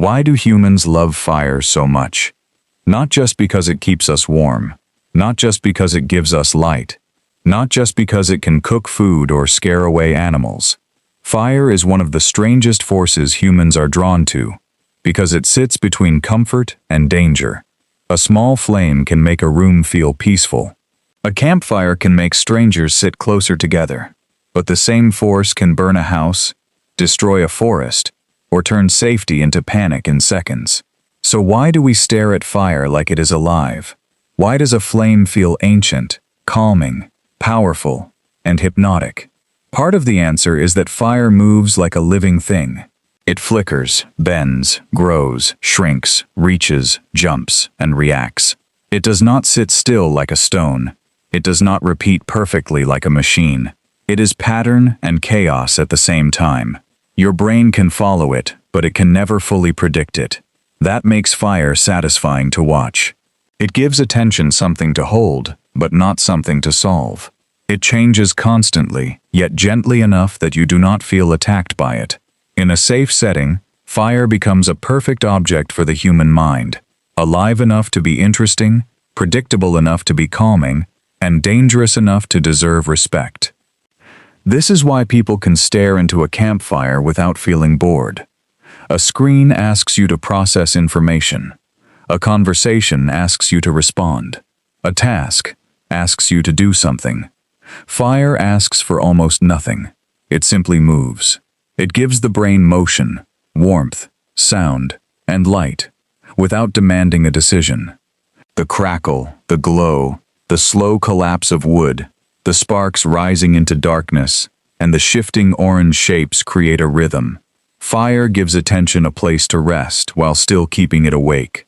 Why do humans love fire so much? Not just because it keeps us warm, not just because it gives us light, not just because it can cook food or scare away animals. Fire is one of the strangest forces humans are drawn to, because it sits between comfort and danger. A small flame can make a room feel peaceful. A campfire can make strangers sit closer together. But the same force can burn a house, destroy a forest, or turn safety into panic in seconds. So why do we stare at fire like it is alive? Why does a flame feel ancient, calming, powerful, and hypnotic? Part of the answer is that fire moves like a living thing. It flickers, bends, grows, shrinks, reaches, jumps, and reacts. It does not sit still like a stone. It does not repeat perfectly like a machine. It is pattern and chaos at the same time. Your brain can follow it, but it can never fully predict it. That makes fire satisfying to watch. It gives attention something to hold, but not something to solve. It changes constantly, yet gently enough that you do not feel attacked by it. In a safe setting, fire becomes a perfect object for the human mind. Alive enough to be interesting, predictable enough to be calming, and dangerous enough to deserve respect. This is why people can stare into a campfire without feeling bored. A screen asks you to process information. A conversation asks you to respond. A task asks you to do something. Fire asks for almost nothing. It simply moves. It gives the brain motion, warmth, sound, and light, without demanding a decision. The crackle, the glow, the slow collapse of wood, the sparks rising into darkness, and the shifting orange shapes create a rhythm. Fire gives attention a place to rest while still keeping it awake.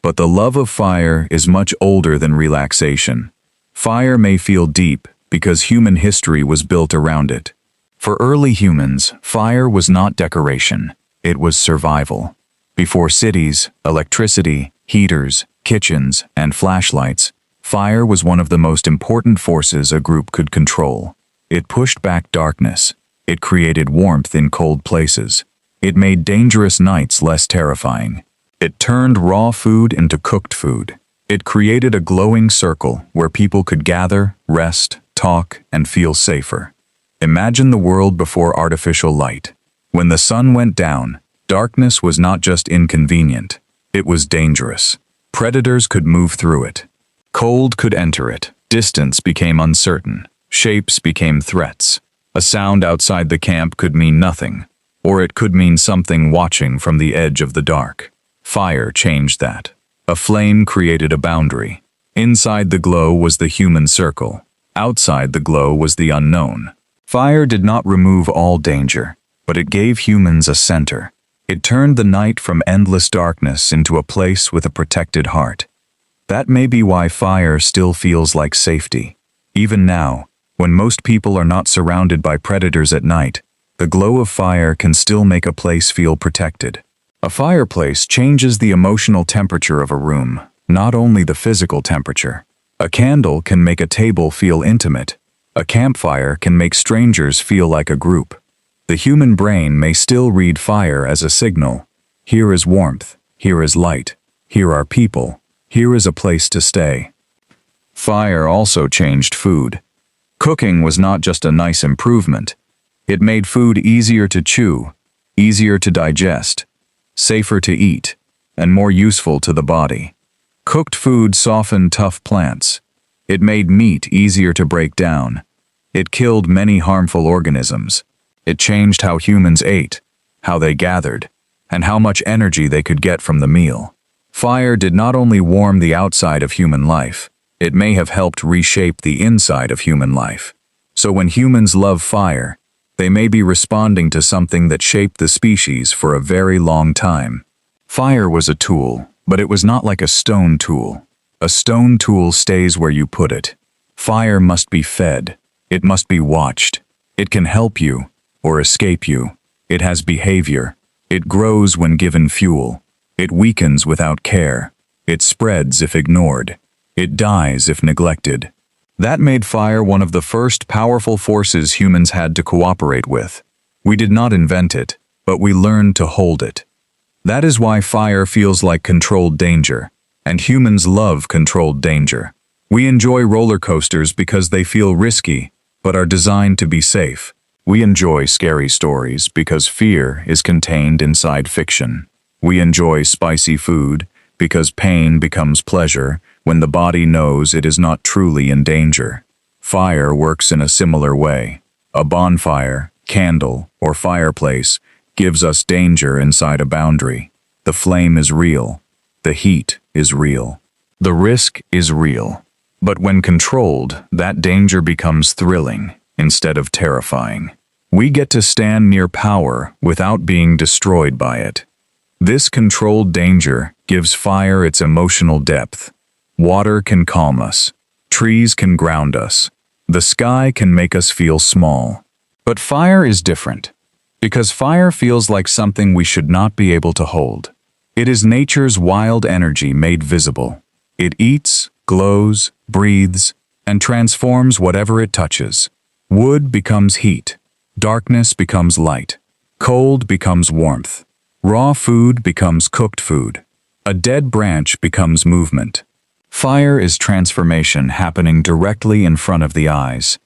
But the love of fire is much older than relaxation. Fire may feel deep because human history was built around it. For early humans, fire was not decoration, it was survival. Before cities, electricity, heaters, kitchens, and flashlights, fire was one of the most important forces a group could control. It pushed back darkness. It created warmth in cold places. It made dangerous nights less terrifying. It turned raw food into cooked food. It created a glowing circle where people could gather, rest, talk, and feel safer. Imagine the world before artificial light. When the sun went down, darkness was not just inconvenient, it was dangerous. Predators could move through it. Cold could enter it. Distance became uncertain. Shapes became threats. A sound outside the camp could mean nothing, or it could mean something watching from the edge of the dark. Fire changed that. A flame created a boundary. Inside the glow was the human circle. Outside the glow was the unknown. Fire did not remove all danger, but it gave humans a center. It turned the night from endless darkness into a place with a protected heart. That may be why fire still feels like safety. Even now, when most people are not surrounded by predators at night, the glow of fire can still make a place feel protected. A fireplace changes the emotional temperature of a room, not only the physical temperature. A candle can make a table feel intimate. A campfire can make strangers feel like a group. The human brain may still read fire as a signal. Here is warmth. Here is light. Here are people. Here is a place to stay. Fire also changed food. Cooking was not just a nice improvement. It made food easier to chew, easier to digest, safer to eat, and more useful to the body. Cooked food softened tough plants. It made meat easier to break down. It killed many harmful organisms. It changed how humans ate, how they gathered, and how much energy they could get from the meal. Fire did not only warm the outside of human life, it may have helped reshape the inside of human life. So when humans love fire, they may be responding to something that shaped the species for a very long time. Fire was a tool, but it was not like a stone tool. A stone tool stays where you put it. Fire must be fed. It must be watched. It can help you or escape you. It has behavior. It grows when given fuel. It weakens without care. It spreads if ignored. It dies if neglected. That made fire one of the first powerful forces humans had to cooperate with. We did not invent it, but we learned to hold it. That is why fire feels like controlled danger, and humans love controlled danger. We enjoy roller coasters because they feel risky, but are designed to be safe. We enjoy scary stories because fear is contained inside fiction. We enjoy spicy food because pain becomes pleasure when the body knows it is not truly in danger. Fire works in a similar way. A bonfire, candle, or fireplace gives us danger inside a boundary. The flame is real. The heat is real. The risk is real. But when controlled, that danger becomes thrilling instead of terrifying. We get to stand near power without being destroyed by it. This controlled danger gives fire its emotional depth. Water can calm us. Trees can ground us. The sky can make us feel small. But fire is different, because fire feels like something we should not be able to hold. It is nature's wild energy made visible. It eats, glows, breathes, and transforms whatever it touches. Wood becomes heat. Darkness becomes light. Cold becomes warmth. Raw food becomes cooked food. A dead branch becomes movement. Fire is transformation happening directly in front of the eyes.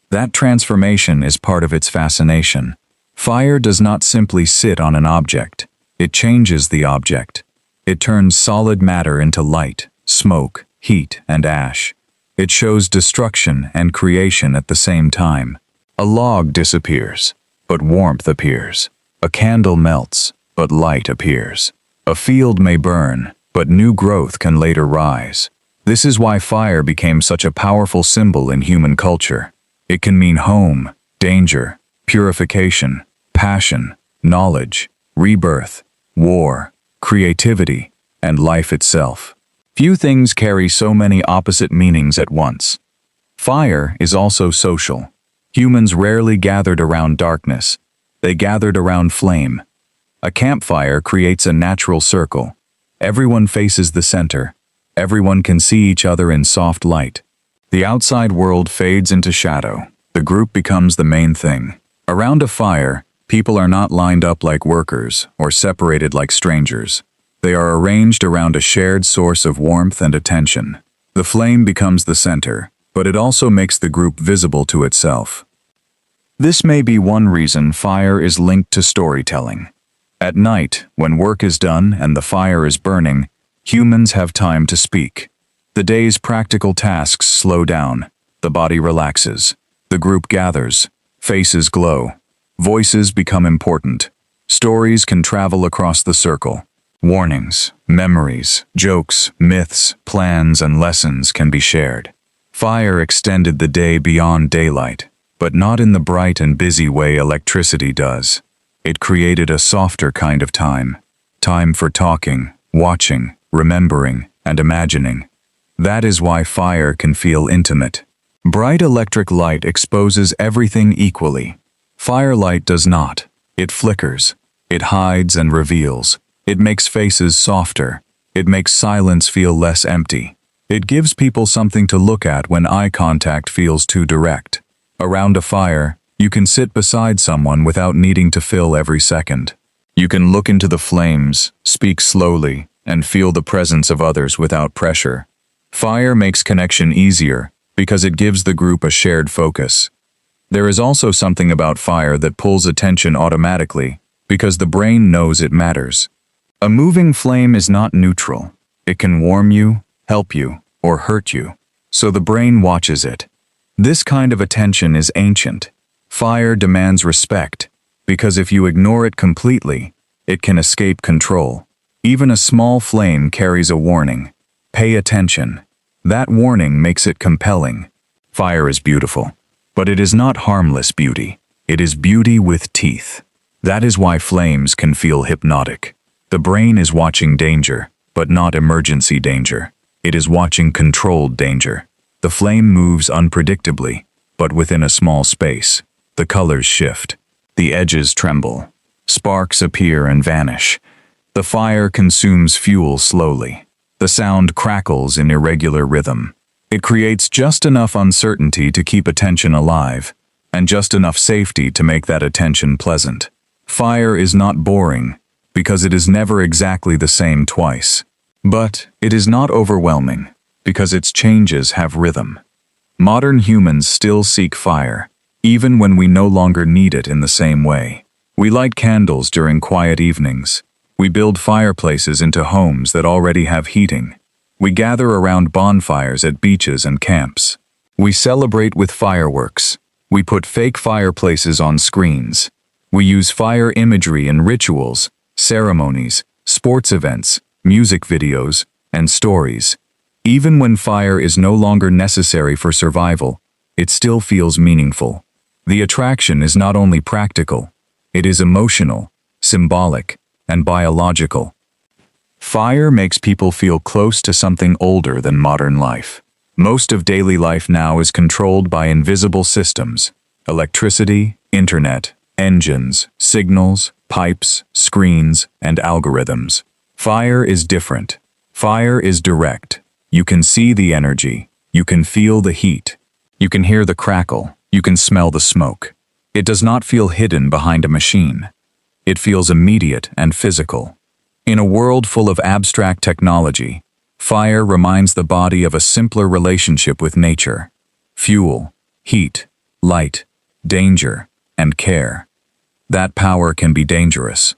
That transformation is part of its fascination. Fire does not simply sit on an object. It changes the object. It turns solid matter into light, smoke, heat, and ash. It shows destruction and creation at the same time. A log disappears, but warmth appears. A candle melts, but light appears. A field may burn, but new growth can later rise. This is why fire became such a powerful symbol in human culture. It can mean home, danger, purification, passion, knowledge, rebirth, war, creativity, and life itself. Few things carry so many opposite meanings at once. Fire is also social. Humans rarely gathered around darkness. They gathered around flame. A campfire creates a natural circle. Everyone faces the center. Everyone can see each other in soft light. The outside world fades into shadow. The group becomes the main thing. Around a fire, people are not lined up like workers or separated like strangers. They are arranged around a shared source of warmth and attention. The flame becomes the center, but it also makes the group visible to itself. This may be one reason fire is linked to storytelling. At night, when work is done and the fire is burning, humans have time to speak. The day's practical tasks slow down. The body relaxes. The group gathers. Faces glow. Voices become important. Stories can travel across the circle. Warnings, memories, jokes, myths, plans, and lessons can be shared. Fire extended the day beyond daylight, but not in the bright and busy way electricity does. It created a softer kind of time. Time for talking, watching, remembering, and imagining. That is why fire can feel intimate. Bright electric light exposes everything equally. Firelight does not. It flickers. It hides and reveals. It makes faces softer. It makes silence feel less empty. It gives people something to look at when eye contact feels too direct. Around a fire, you can sit beside someone without needing to fill every second. You can look into the flames, speak slowly, and feel the presence of others without pressure. Fire makes connection easier because it gives the group a shared focus. There is also something about fire that pulls attention automatically because the brain knows it matters. A moving flame is not neutral. It can warm you, help you, or hurt you, so the brain watches it. This kind of attention is ancient. Fire demands respect, because if you ignore it completely, it can escape control. Even a small flame carries a warning. Pay attention. That warning makes it compelling. Fire is beautiful, but it is not harmless beauty. It is beauty with teeth. That is why flames can feel hypnotic. The brain is watching danger, but not emergency danger. It is watching controlled danger. The flame moves unpredictably, but within a small space. The colors shift. The edges tremble. Sparks appear and vanish. The fire consumes fuel slowly. The sound crackles in irregular rhythm. It creates just enough uncertainty to keep attention alive, and just enough safety to make that attention pleasant. Fire is not boring. because it is never exactly the same twice. But it is not overwhelming, because its changes have rhythm. Modern humans still seek fire, even when we no longer need it in the same way. We light candles during quiet evenings. We build fireplaces into homes that already have heating. We gather around bonfires at beaches and camps. We celebrate with fireworks. We put fake fireplaces on screens. We use fire imagery in rituals, ceremonies, sports events, music videos, and stories. Even when fire is no longer necessary for survival, it still feels meaningful. The attraction is not only practical, it is emotional, symbolic, and biological. Fire makes people feel close to something older than modern life. Most of daily life now is controlled by invisible systems: electricity, internet, engines, signals, pipes, screens, and algorithms. Fire is different. Fire is direct. You can see the energy. You can feel the heat. You can hear the crackle. You can smell the smoke. It does not feel hidden behind a machine. It feels immediate and physical. In a world full of abstract technology, fire reminds the body of a simpler relationship with nature. Fuel, heat, light, danger, and care. That power can be dangerous.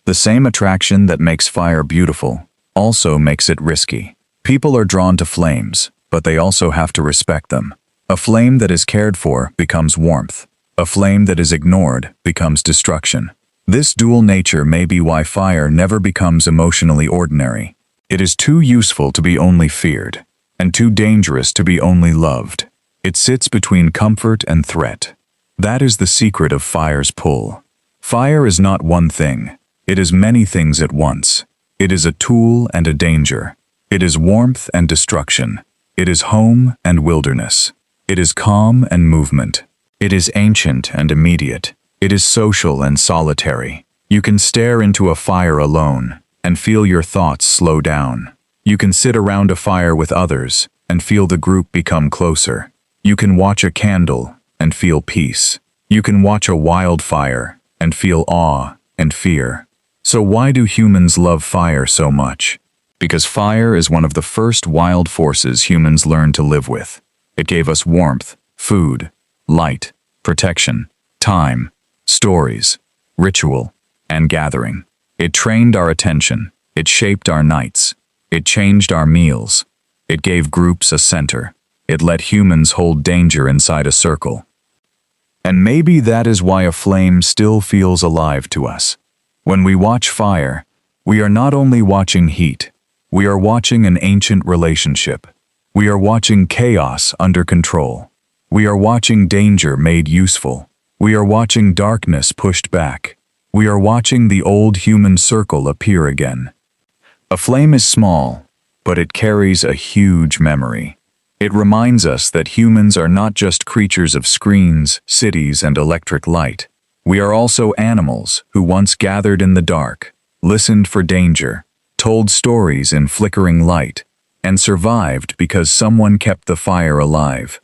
The same attraction that makes fire beautiful also makes it risky. People are drawn to flames, but they also have to respect them. A flame that is cared for becomes warmth. A flame that is ignored becomes destruction. This dual nature may be why fire never becomes emotionally ordinary. It is too useful to be only feared, and too dangerous to be only loved. It sits between comfort and threat. That is the secret of fire's pull. Fire is not one thing. It is many things at once. It is a tool and a danger. It is warmth and destruction. It is home and wilderness. It is calm and movement. It is ancient and immediate. It is social and solitary. You can stare into a fire alone and feel your thoughts slow down. You can sit around a fire with others and feel the group become closer. You can watch a candle and feel peace. You can watch a wildfire and feel awe and fear. So why do humans love fire so much? Because fire is one of the first wild forces humans learned to live with. It gave us warmth, food, light, protection, time, stories, ritual, and gathering. It trained our attention. It shaped our nights. It changed our meals. It gave groups a center. It let humans hold danger inside a circle. And maybe that is why a flame still feels alive to us. When we watch fire, we are not only watching heat, we are watching an ancient relationship. We are watching chaos under control. We are watching danger made useful. We are watching darkness pushed back. We are watching the old human circle appear again. A flame is small, but it carries a huge memory. It reminds us that humans are not just creatures of screens, cities, and electric light. We are also animals who once gathered in the dark, listened for danger, told stories in flickering light, and survived because someone kept the fire alive.